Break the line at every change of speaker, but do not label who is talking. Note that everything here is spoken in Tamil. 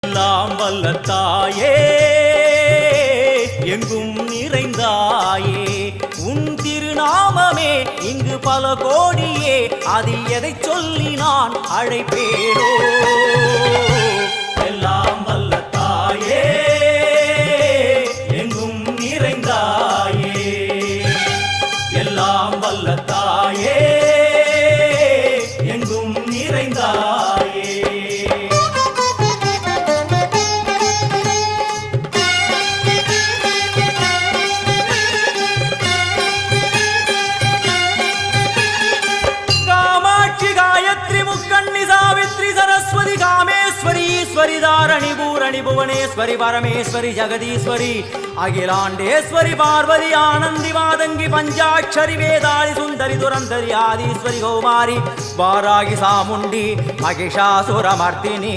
எல்லாம் வல்ல தாயே எங்கும் நிறைந்தாயே உன் திருநாமமே இங்கு பல கோடியே அதில் எதை சொல்லி நான் அழைப்பேனோ எல்லாம் வல்ல தாயே எங்கும் நிறைந்தாயே எல்லாம் வல்ல தாயே எங்கும் நிறைந்தாயே தாரணி பூரணி புவனேஸ்வரி பரமேஸ்வரி ஜெகதீஸ்வரி அகிலாண்டேஸ்வரி பார்வதி ஆனந்தி மாதங்கி பஞ்சாட்சரி வேதாளி சுந்தரி துரந்தரி ஆதீஸ்வரி கௌமாரி வாராகி சாமுண்டி மகிஷாசுரமர்த்தினி